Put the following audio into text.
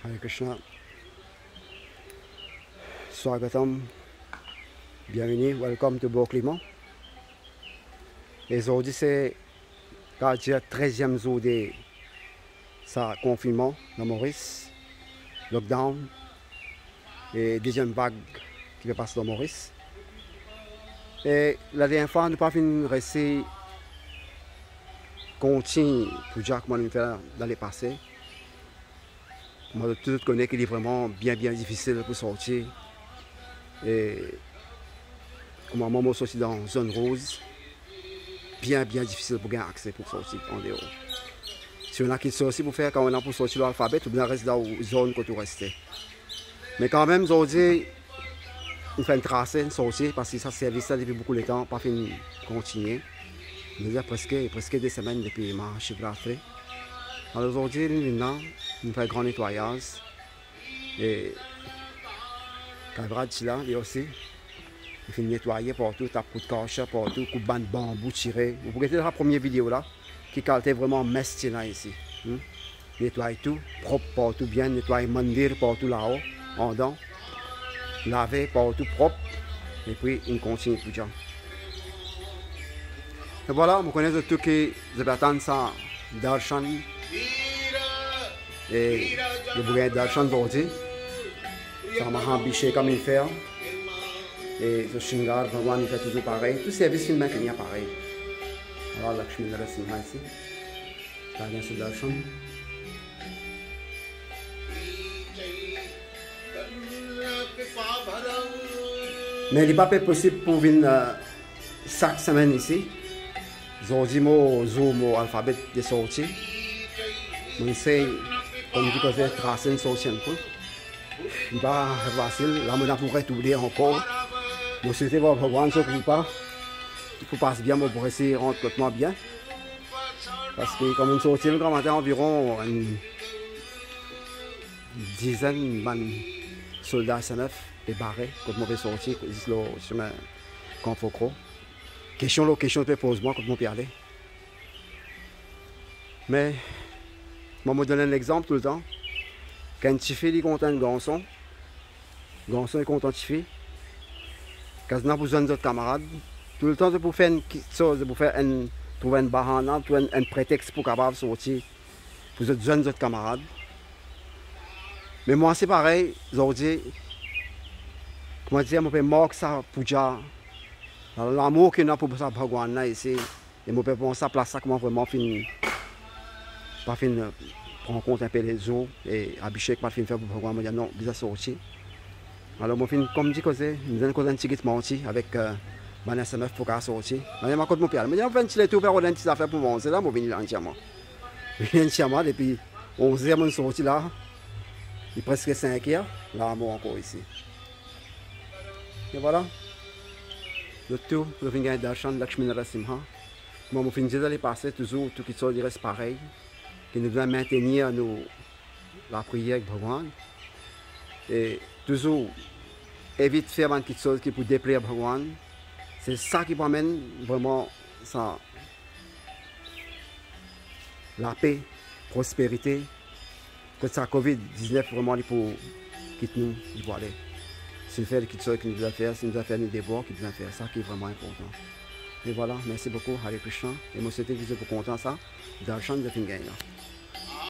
Hare Krishna, Swagatam, bienvenue, welcome to Beauclément. Et aujourd'hui c'est le 13e jour de sa confinement dans Maurice, lockdown et deuxième vague qui va passer dans Maurice. Et la dernière fois, nous n'avons pas fini de rester continue pour dire comment nous faire dans les passés. Moi, tout le monde connaît qu'il est vraiment bien difficile pour sortir. Et comme un moment sorti dans zone rose, bien difficile pour gagner accès pour sortir en dehors. Si on a qui sorti pour faire quand on a pour sortir l'alphabet, on reste dans la zone que tu restes. Mais quand même, aujourd'hui, on fait une tracée, une sortie, parce que ça servi ça depuis beaucoup de temps, pas fini de continuer. Nous avons presque 2 semaines depuis ma chivraterie. Alors aujourd'hui, nous faisons un grand nettoyage. Et Cavrad là, il aussi. Il fait nettoyer partout, tape de cache partout, coupe de bambou tiré. Vous pouvez voir la première vidéo là, qui était vraiment mestin ici. Nettoyer tout, propre partout, bien nettoyer mandir partout là-haut, en dedans. Laver partout propre. Et puis, il continue tout ça. Et voilà, vous connaissez tout que je vais attendre ça, darshan. Et le bouquet darshan aujourd'hui. Ça m'a ambiché comme il fait. Et ce Shingar, Bhagwan, il fait toujours pareil. Tout service filmé qu'il y a pareil. Voilà, Lakshmi Narasimha ici. Ça vient sur darshan. Mais il n'est pas possible pour venir chaque semaine ici. Aujourd'hui, mon alphabet de sortie. Je sais, comme je disais, tracer une sortie un peu. Il n'est pas facile. Là, on pourrait étudier encore. Je souhaite voir Bhagwan, ce qu'il pas. Il faut passer bien, pour essayer de rentrer complètement bien. Parce que comme une sortie, nous avons environ une dizaine de soldats SNF débarrés, comme on peut sortir, sur le chemin Confocro. Question te pose-moi, comment on peut aller. Mais, je vais vous donner un exemple tout le temps. Quand une petite fille est contente de garçon, le garçon est content de fille. Quand on a besoin d'autres camarades, tout le temps, pour faire une chose, pour faire trouver une bahana, trouver un prétexte pour capable sortir, pour besoin d'autres camarades. Mais moi, c'est pareil, aujourd'hui, comment dire, je peux marquer ça pour dire. L'amour qu'il y a pour ça, Bhagwan, là, ici, et je peux penser à place ça, comment vraiment finir. Pas finir, prendre en compte un peu les eaux, et Abhishek, pas finir faire pour Bhagwan, je dis non, bizarre sorti. Alors, je finis, comme je disais, je vais un petit menti avec mon SMF pour qu'elle sortir. Je vais mon père, mais je vais faire un petit tour pour une petite affaire pour moi, c'est là, je vais venir entièrement. Je viens entièrement, depuis 11h, je suis sorti là, il est presque 5h, là, je suis encore ici. Et voilà. Le tout, le vingay darshan Lakshmi Narasimha. Moi, je finis d'aller passer toujours, tout qui soit reste pareil. Que nous devons maintenir la prière avec Bhagwan. Et toujours, évite de faire quelque chose qui peut déplaire Bhagwan. C'est ça qui m'amène vraiment ça, la paix, prospérité. Que ça Covid-19 vraiment pour quitter nous, il faut aller. C'est faire quelque chose que nous devons faire, c'est nous devons faire des devoirs qui devons faire, ça qui est vraiment important. Et voilà, merci beaucoup, Hare Krishna. Et moi, c'était que vous êtes content ça, darshan de Fingay.